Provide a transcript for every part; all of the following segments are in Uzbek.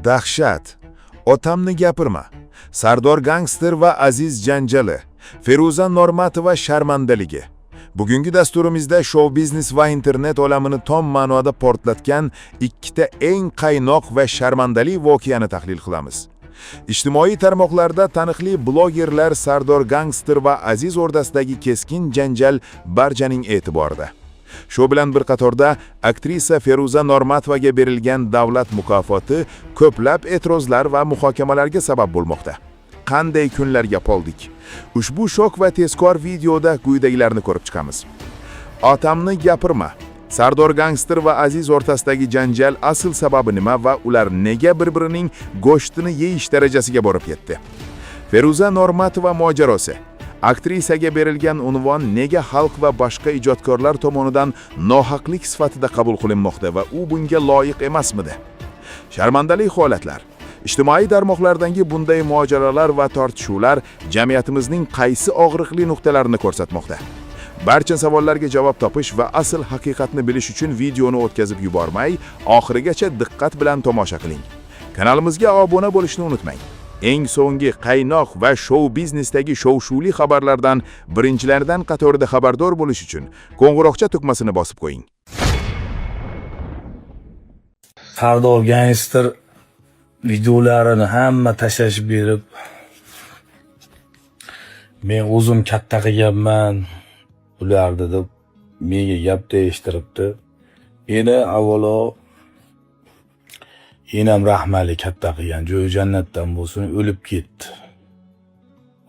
Dahshat. Otamni gapirma. Sardor gangster va Aziz janjali. Feruza Normatova sharmandaligi. Bugungi dasturimizda show biznes va internet olamini tom ma'noda portlatgan ikkita eng qaynoq va sharmandali voqeani tahlil qilamiz. Ijtimoiy tarmoqlarda taniqli blogerlar Sardor gangster va Aziz o'rtasidagi keskin janjal barchaning e'tiborida. Shu bilan bir qatorda aktrisa Feruza Normatovaga berilgan davlat mukofoti ko'plab e'tirozlar va muhokamalarga sabab bo'lmoqda. Qanday kunlarga qoldik? Ushbu shok va tezkor videoda quyidagilarni ko'rib chiqamiz. Otamni gapirma. Sardor gangster va Aziz o'rtasidagi janjal asl sababi nima va ular nega bir-birining go'shtini yeyish darajasiga borib yetdi? Feruza Normatova mojarosi. Aktrisaga berilgan unvon nega xalq va boshqa ijodkorlar tomonidan nohaqlik sifatida qabul qilinmoqda va u bunga loyiq emasmidi? Sharmandali holatlar. Ijtimoiy tarmoqlardagi bunday mojarolar va tortishuvlar jamiyatimizning qaysi og'riqli nuqtalarini ko'rsatmoqda? Barcha savollarga javob topish va asl haqiqatni bilish uchun videoni o'tkazib yubormay, oxirigacha diqqat bilan tomosha qiling. Kanalimizga obuna bo'lishni unutmang. Eng so'nggi qaynoq va show biznesdagi shov-shuvli xabarlardan birinchilardan qatorida xabardor bo'lish uchun qo'ng'iroqcha tugmasini bosib qo'ying. Sardor gangster videolarini hamma tashlashib berib, men o'zim katta qilganman ularni deb menga gap deyishtiribdi. Meni avvalo enam rahmali katta qilgan, joyi jannatdan bo'lsin, o'lib ketdi.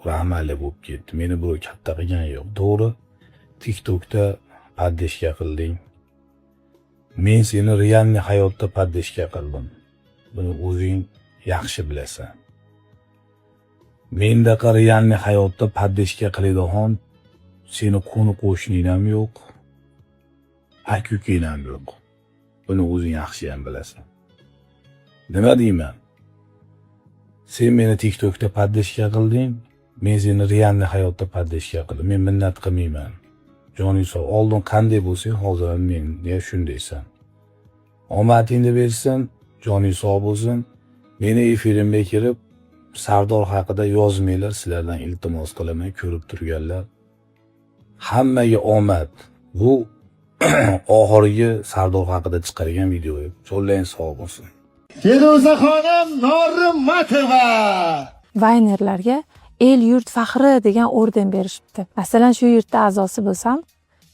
Rahmali bo'lib ketdi. Meni bu katta qilgan yo'q. To'g'ri, TikTokda paddeshka qilding. Men seni realniy hayotda paddeshka qildim. Buni o'zing yaxshi bilasan. Mendaqa realniy hayotda paddeshka qiladigan seni qo'ni qo'shning ham yo'q. Aka-ukang ham yo'q. Buni o'zing yaxshi ham bilasan. Nima deyman? Sen meni TikTokda paddeshka qilding, men seni realniy hayotda paddeshka qildim. Men minnat qilmayman. Joning sog', oldin qanday bo'lsang, hozir ham menga shundaysan. Omadingni bersin, joning sog' bo'lsin. Meni efirimga kirib, Sardor haqida yozmanglar, sizlardan iltimos qilaman, ko'rib turganlar. Hammaga omad. Bu oxirgi Sardor haqida chiqargan video. Cho'llang sog' bo'lsin. Feruza xonim Normatova. Vaynerlarga el yurt faxri degan orden berishibdi. Masalan, shu yurtda a'zosi bo'lsam,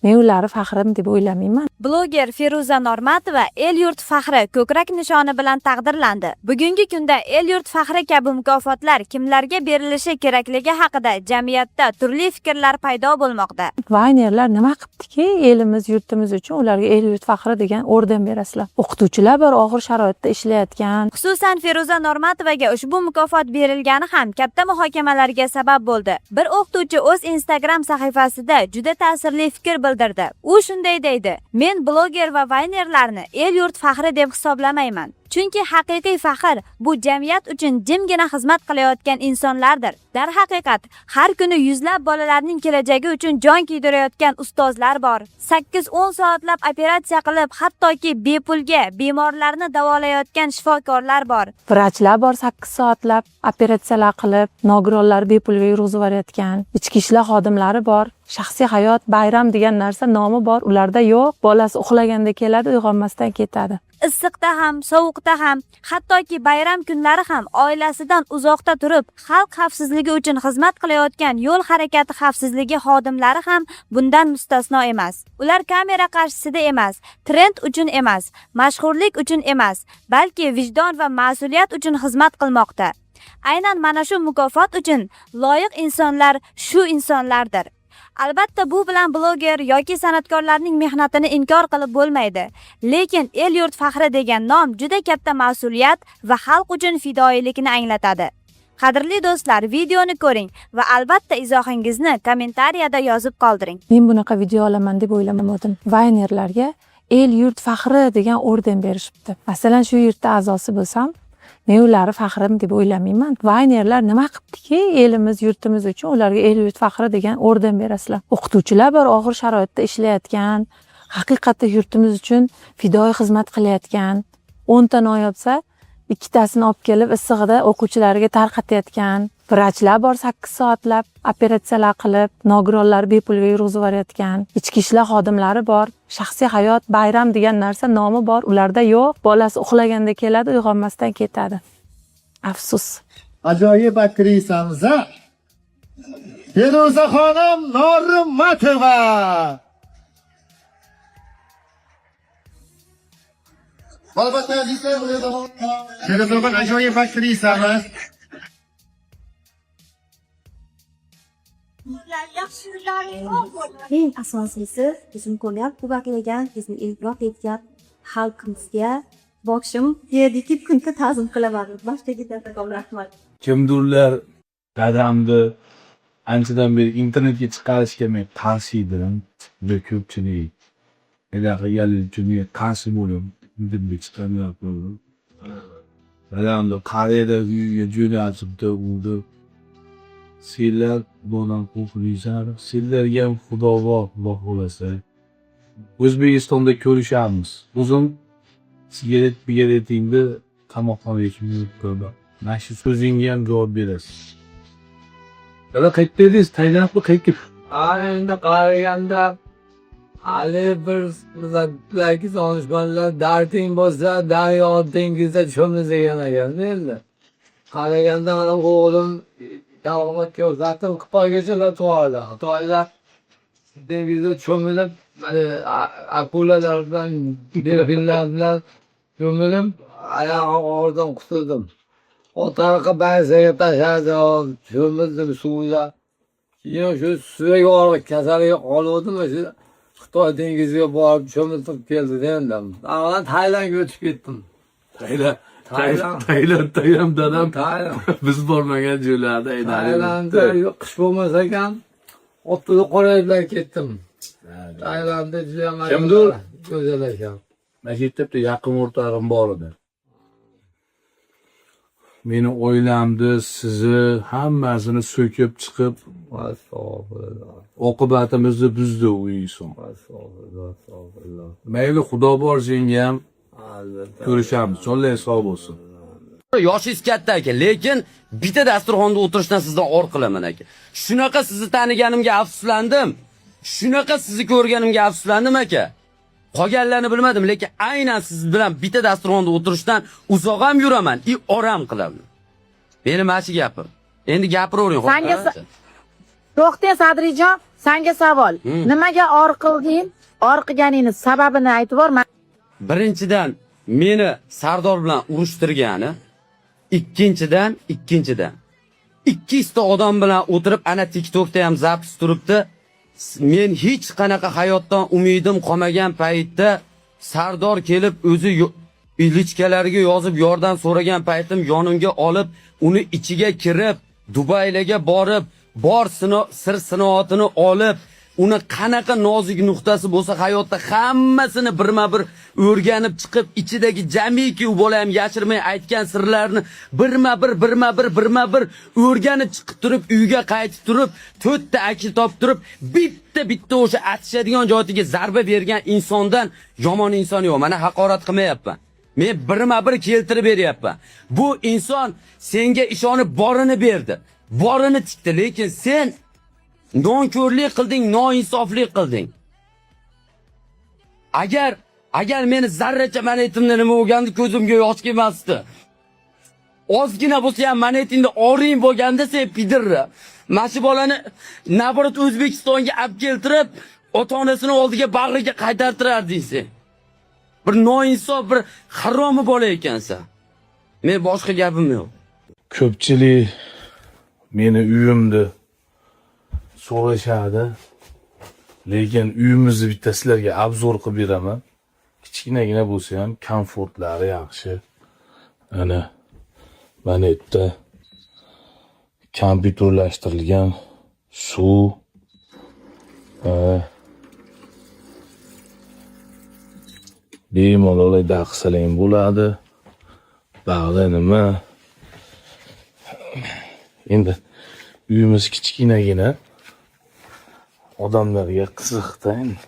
men ularni faxrim deb o'ylamayman. Bloger Feruza Normatova el yurt faxri ko'krak nishoni bilan taqdirlandi. Bugungi kunda el yurt faxri kabi mukofotlar kimlarga berilishi kerakligi haqida jamiyatda turli fikrlar paydo bo'lmoqda. Vaynerlar nima qilibdiki, elimiz, yurtimiz uchun ularga el yurt faxri degan orden berasizlar. O'qituvchilar bir og'ir sharoitda ishlayotgan. Xususan Feruza Normatovaga ushbu mukofot berilgani ham katta muhokamalarga sabab bo'ldi. Bir o'qituvchi o'z Instagram sahifasida juda ta'sirli fikr bildirdi. U shunday deydi: "Men bloger va vaynerlarni el yurt faxri deb hisoblamayman. Chunki haqiqiy faxr bu jamiyat uchun jimgina xizmat qilayotgan insonlardir. Darhaqiqat, har kuni yuzlab bolalarning kelajagi uchun jon kuydirayotgan ustozlar bor. 8-10 soatlab operatsiya qilib, hattoki bepulga bemorlarni davolayotgan shifokorlar bor. Vrachlar bor 8 soatlab operatsiyalar qilib, nogironlar bepulga yurg'izib ichki ishlar xodimlari bor. Shaxsiy hayot, bayram degan narsa nomi bor, ularda yo'q. Bolasi uxlaganda keladi, uyg'onmasdan ketadi. Issiqda ham, sovuqda ham, hattoki bayram kunlari ham oilasidan uzoqda turib, xalq xavfsizligi uchun xizmat qilayotgan yo'l harakati xavfsizligi xodimlari ham bundan mustasno emas. Ular kamera qarshisida emas, trend uchun emas, mashhurlik uchun emas, balki vijdon va mas'uliyat uchun xizmat qilmoqda. Aynan mana shu mukofot uchun loyiq insonlar shu insonlardir. Albatta bu bilan bloger yoki san'atkorlarning mehnatini inkor qilib bo'lmaydi. Lekin el yurt faxri degan nom juda katta mas'uliyat va xalq uchun fidoyilikni anglatadi. Qadrli do'stlar, videoni ko'ring va albatta izohingizni kommentariyada yozib qoldiring. Men bunaqa video olaman deb o'ylamadim. Vaynerlarga el yurt faxri degan orden berishibdi. Masalan, shu yurtda a'zosi bo'lsam, men ularni faxrim deb o'ylamayman. Vaynerlar nima qilibdiki, elimiz, yurtimiz uchun ularga el yurt faxri degan orden berasizlar. O'qituvchilar bir og'ir sharoitda ishlayotgan, haqiqatda yurtimiz uchun fidoyi xizmat qilayotgan. 10 ta noyobsa, ikkitasini olib kelib issig'ida o'quvchilarga tarqatayotgan, vrachlar bor 8 soatlab operatsiyalar qilib, nogironlar bepulga yurg'izib yuborayotgan, ichki ishlar xodimlari bor, shaxsiy hayot, bayram degan narsa nomi bor, ularda yo'q. Bolasi uxlaganda keladi, uyg'onmasdan ketadi. Afsus. Ajoyib aktrisamiz. Feruzaxonim Normatova. Albatta azizlar, Feruzaxon ajoyib aktrisamiz. Eng asosiysi bizim qo'llab quvvatlagan, bizni ilg'or etgan xalqimizga boshim yerdiki kunga ta'zim qilaman. Boshqa takomil rahmat. Kimdirlar dadamni anchadan beri internetga chiqarishga men qarshi edim. Juda ko'pchilik bunaqa yalchiga qarshi bo'lib internetga chiqaryapti. Dadamni Koreyada uyiga jo'natibdi, uni sizlar bundan qo'rqinglar. Sizlarga ham Xudo bor, Alloh bo'lasa. O'zbekistonda ko'rishamiz. O'zim sigaretingni qamoqqa yechib ko'rdim. Mana shu so'zingga ham javob berasiz. Dada qaytdingiz? Tailandga qaytib. Endi qaraganda hali bir bizlarga donishmandlar darding bo'lsa daryo dengizda cho'mil degan ekan endi. Qaraganda mana o'g'lim davomat ko'rsatib Xitoygacha to'g'ri. Xitoyda dengizda cho'milib akulalar bilan delfinlar bilan cho'milib oyog'im og'riqdan qutuldim. O taraqa ba'ziga tashladim, cho'mildim suvda. Keyin shu suyak og'riq kasaliga qoluvdim, shu Xitoy dengiziga borib cho'milib keldim endi. Avval Tailandga o'tib ketdim. Tailand dadam biz bormagan joylarda Tailandda qish bo'lmasa ekan, otda qo'ray bilan ketdim. Tailandda juda ham Kimdir? go'zal ekan. Mana shu yerda yaqin o'rtog'im bor edi. Meni oilamni, sizni hammasini so'kib chiqib, Astag'firullah. oqibatimizni buzdi u inson. Astag'firullah. Mayli Xudo bor senga ham ko'rishamiz. Jonlar sog' bo'lsin. Yoshingiz katta aka, lekin bitta dasturxonda o'tirishdan sizdan or qilaman aka. Shunaqa sizni taniganimga afsuslandim. Shunaqa sizni ko'rganimga afsuslandim aka. Qolganlarni bilmadim, lekin aynan siz bilan bitta dasturxonda o'tirishdan uzoq ham yuraman, oram qilaman. Meni mana shu gapim. Endi gapiravering. To'xtang Sadrijon, senga savol. Nimaga or qilding? Or qilganingning sababini aytib bor. Birinchidan meni Sardor bilan urushtirgani, ikkinchidan 200 ta odam bilan o'tirib ana TikTokda ham zapis turibdi. Men hech qanaqa hayotdan umidim qolmagan paytda Sardor kelib o'zi ilichkalariga yozib yordam so'ragan paytim yonimga olib, uni ichiga kirib, Dubaylarga borib, bor sir sinoatini olib, uni qanaqa nozik nuqtasi bo'lsa hayotda hammasini birma-bir o'rganib chiqib, ichidagi jamiki u bola ham yashirmay aytgan sirlarni birma-bir o'rganib chiqib turib, uyga qaytib turib, 4 ta akil topib turib, bitta o'sha atishadigan joyiga zarba bergan insondan yomon inson yo'q. Mana haqorat qilmayapman. Men birma-bir keltirib beryapman. Bu inson senga ishonib borini berdi. Borini tikdi, lekin sen nonko'rlik qilding, noinsoflik qilding. Agar meni zarracha manetimda nima bo'lganda ko'zimga yosh kelmasdi. Ozgina bo'lsa ham manetingda oring bo'lganda sen pidirra. Mana shu bolani naborat O'zbekistonga olib keltirib, ota-onasini oldiga bag'riga qaytartirarding sen. Bir noinsof, bir haromi bola ekansan. Men boshqa gapim yo'q. Ko'pchilik meni uyimni so'rashadi. Lekin uyimizni bitta sizlarga obzor qilib beraman. Kichkinagina bo'lsa ham komfortlari yaxshi. Ana mana yerda kompyuterlashtirilgan suv bemalol daqsalang bo'ladi. Bag'da nima? Endi uyimiz kichkinagina. Odamlarga qiziqda endi.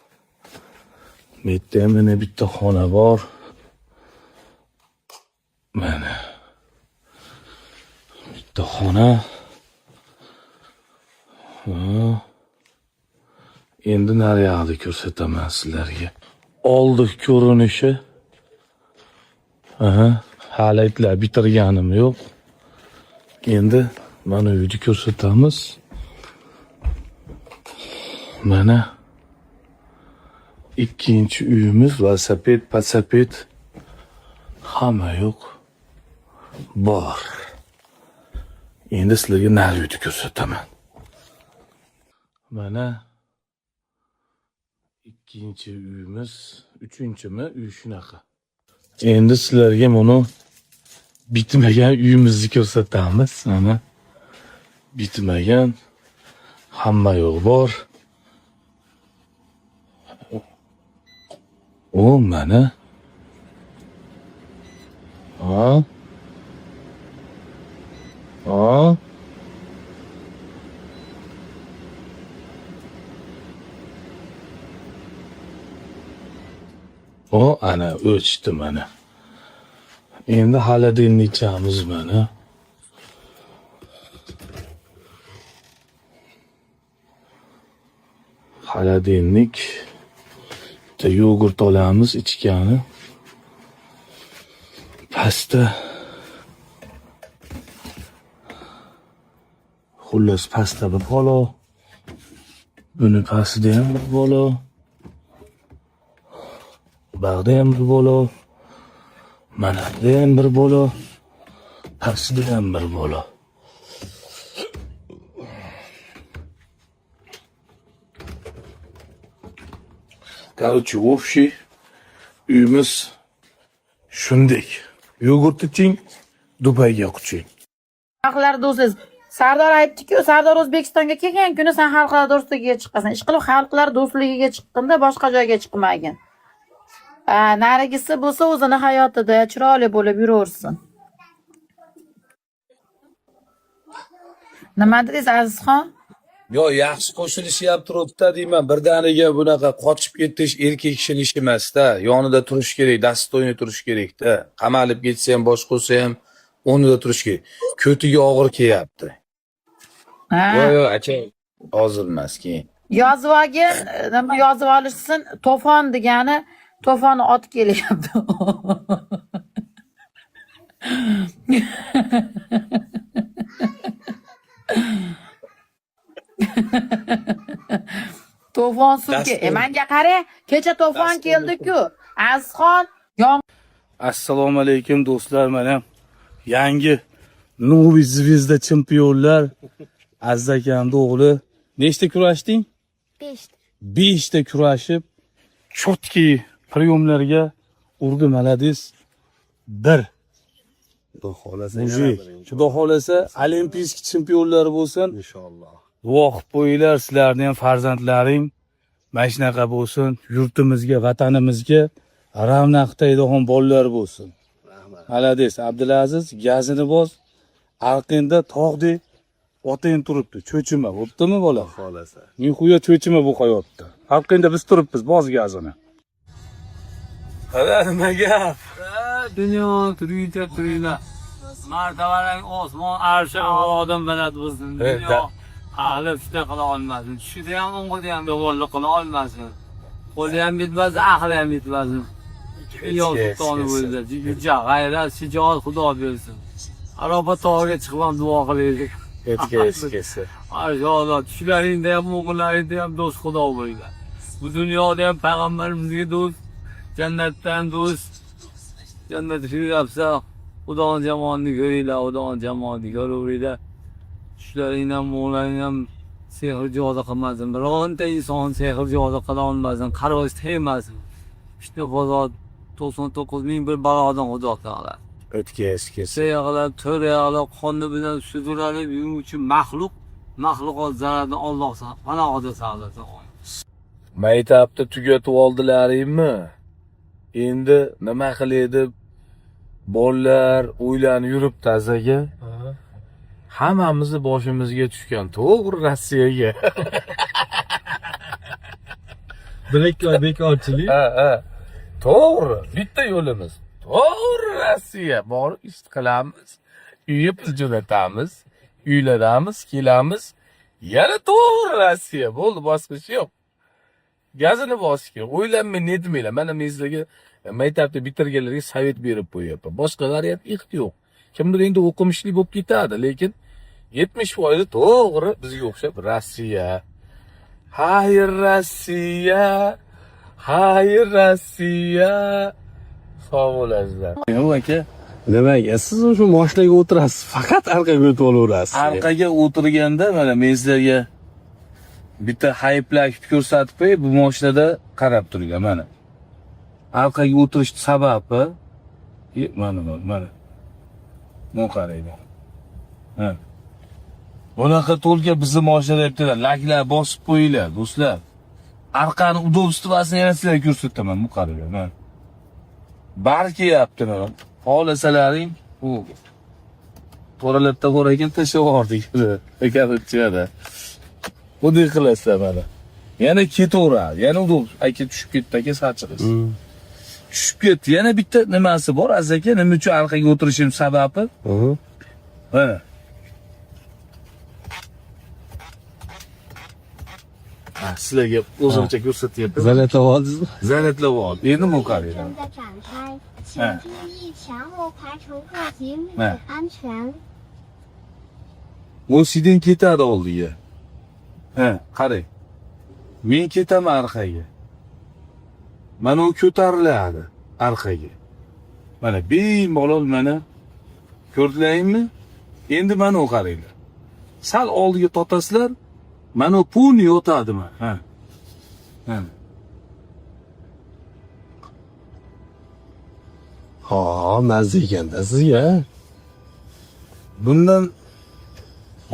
Bu yerda mana bitta xona bor. Mana bitta xona. Endi naryoqni ko'rsataman sizlarga. Oldi ko'rinishi. Hali aytlar bitirganim yo'q. Endi mana uyni ko'rsatamiz. Mana ikkinchi uyimiz, velosiped, pasaped hamma yo'q. Bor. Endi sizlarga nari uyni ko'rsataman. Mana ikkinchi uyimiz, uchinchimi uy shunaqa. Endi sizlarga buni bitmagan uyimizni ko'rsatamiz. Mana bitmagan hamma yo'q bor. O mana. Ha? O ana o'chdi mana. Endi xolodilnikchamiz mana. Xolodilnik. Bitta yogurt olamiz ichgani. Pasta. Xullas pasta bir bolo. Buni pastida ham bir bolo. Bag'da ham bir bolo. Mana bu ham bir bolo. Pastida ham bir bolo. Короче, общий uyimiz shunday. Yogurt iching, Dubayga quching. Xalqlar do'stsiz. Sardor aytdi-ku, Sardor O'zbekistonga kelgan kuni sen xalqlar do'stligiga chiqasan. Ishqilib xalqlar do'stligiga chiqqanda boshqa joyga chiqmagin. Narigisi bo'lsa o'zini hayotida chiroyli bo'lib yuraversin. Nima dedingiz Azizxon? Yo, yaxshi qo'shilishyapti turibdi deyman. Birdaniga bunaqa qochib ketish erkak kishining ishi emas-da. Yonida turish kerak, dastoyni turish kerak-da. Qamalib ketsa ham, boshqa bo'lsa ham o'rnida turish kerak. Ko'tiga og'ir kelyapti. Yo, acha, hozir emas, keyin. Yozib olgin, nima yozib olishsin? To'fon degani to'fon ot kelyapti. To'fon suvga. Menga qara, kecha to'fon keldi-ku. Azizxon, Assalomu alaykum do'stlar, mana yangi Novi Zvezda chempionlar Aziz akamning o'g'li. Nechta kurashding? 5 ta kurashib, chotki priyomlarga urdi, malades. 1. Xudo xolasa olimpiyskiy chempionlar bo'lsin. Inshaalloh. Duo qilib qo'yinglar, sizlarning ham farzandlaring mana shunaqa bo'lsin, yurtimizga, vatanimizga ravnaq taydigan bolalar bo'lsin. Malades, Abdulaziz, gazini boz. Arqinda tog'dek otang turibdi, cho'chima, bo'ptimi bola? Xolasa. Nihoya cho'chima bu hayotda. Arqinda biz turibmiz, boz gazini. Qara nima gap? Dunyo turiyda. Martabalar osmon arshi odam bilad bizni. Dunyo ahli fitna qila olmasin. Tushida ham, o'ng'ida ham yo'g'onlik qila olmasin. Qo'li ham bitmas, ahli ham bitmas. Yo sultoni bo'ldi. Juja, g'ayrat, shijoat Xudo bersin. Aroba tog'iga chiqib duo qilaylik. Etkisi. Maşallah, tushlaringda ham, o'g'illaringda ham do'st Xudo bo'lgan. Bu dunyoda ham payg'ambarimizga do'st, jannatdan do'st. Jannat firdavsda Xudoning jamoatini ko'ringlar, Xudoning jamoatini ko'ringlar. Tushlaringdan, o'g'illaring ham sehr joda qilmasin. Bironta inson sehr joda qila olmasin, qarg'ish tegmasin. İşte bozor 99.000 bir balodan Xudo saqlasin. O'tkazgisi. Seyag'lar, to'rayag'lar qonni bilan sudralib yuruvchi maxluqot zarardan Alloh panohida saqlasin. Maytabni tugatib oldilaringmi? Endi nima qilaydi? Bolalar o'ylanib yuribdi azaga. Hammamizni boshimizga tushgan to'g'ri Rossiyaga. Bekorchilik. Ha. To'g'ri, bitta yo'limiz. To'g'ri Rossiya borib ish qilamiz. uyga pul jo'natamiz, uylanamiz, kelamiz. Yana to'g'ri Rossiya bo'ldi, boshqa ish yo'q. Gazini bosish kerak. O'ylanmay netmanglar. Mana men sizlarga maktabni bitirganlarga sovet berib qo'yapman. Boshqa variant yo'q. Kimdir endi o'qimishli bo'lib ketadi, lekin 70% to'g'ri bizga o'xshab Rossiya. Hayır Rossiya. Hayır Rossiya. Sog' bo'lasizlar. Yo'q aka. Demak, siz shu mashinaga o'tirasiz, faqat orqaga o'tib olaverasiz. Orqaga o'tirganda mana men sizlarga bitta hayplashni ko'rsatib qo'y, bu mashinada qarab turinglar mana. Orqaga o'tirish sababi mana. Mana qaranglar. Ha. Bunaqa to'lga bizni mashinada aytdilar, laklar bosib qo'yinglar, do'stlar. Orqani udobstvosini yana sizlarga ko'rsataman, bu qaranglar, mana. Barkayapti mana. Xohlasalaring, bu to'ralatda bor ekan tashlab yubordik. Akavitchada. Bunday qilasizlar mana. Yana ketaveradi. Yana udobs. Aka tushib ketdi aka sachiqis. Tushib ketdi. Yana bitta nimasi bor, aka, nima uchun orqaga o'tirishim sababi? Mana. Sizlarga o'zimcha ko'rsatyapman. Zalatlab oldingizmi? Zalatlab oldi. Endi bu qaranglar. 正在展开，请注意前后排乘客及妹子安全。 O'sidan ketadi oldiga. Ha, qarang. Men ketaman orqaga. Mana u ko'tariladi orqaga. Mana bemalol mana. Ko'rdinglarmi? Endi mana u qaranglar. Sal oldiga totasizlar, mana pul yotadi mana. Ha. Ha. Ha, mazza ekanda sizga. Bundan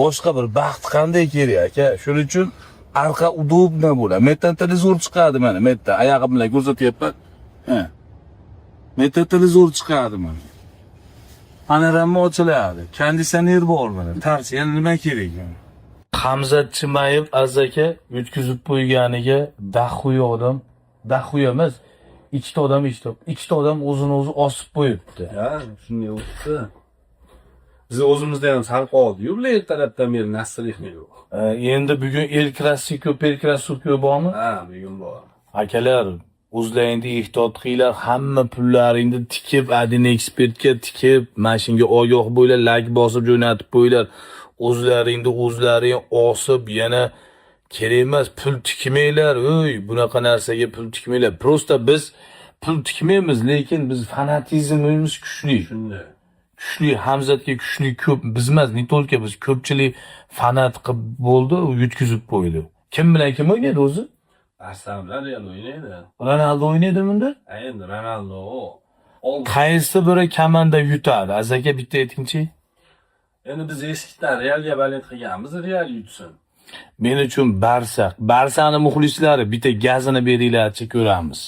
boshqa bir baxt qanday kerak aka? Shuning uchun orqa udobna bo'ladi. Metdan televizor chiqadi mana, metdan oyog'im bilan ko'rsatyapman. Ha. Metdan televizor chiqadi mana. Panorama ochiladi. Konditsioner bor mana. Tars, yana nima kerak? Hamzat Chimayev azaka yutkizib qo'yganiga dahuya odam, dahuya emas, ikkita odam o'zini o'zi osib qo'yibdi. Ha, shunday o'tdi. Biz o'zimizda ham sal qoldi. Yo'qlar tarafdan beri nasrlikmi yo'q. Endi bugun El Clasico bormi? Ha, bugun bor. Akalar, o'zlaringni ehtiyot qilinglar, hamma pullaringni tikib, adin ekspertga tikib, mashinga ogoh bo'linglar, like bosib jo'natib qo'yinglar. O'zlaring osib, yana kerak emas, pul tikmanglar. O'y, bunaqa narsaga pul tikmanglar. Prosta biz pul tikmaymiz, lekin biz fanatizmimiz kuchli. Shunday. Kuchli, Hamzatga kuchli ko'p, biz emas, ne tolka biz ko'pchilik fanat qilib bo'ldi, yutkizib qo'ydi. Kim bilan kim o'ynaydi o'zi? Aslan Real o'ynaydi. Ronaldo o'ynaydi bunda? Endi Ronaldo Qaysi biri kamanda yutadi? Azaka bitta aytingchi. Endi biz eskidan Realga balent qilganmiz, Real yutsin. Men uchun Barsani muxlislari bitta gazini beringlarchi ko'ramiz.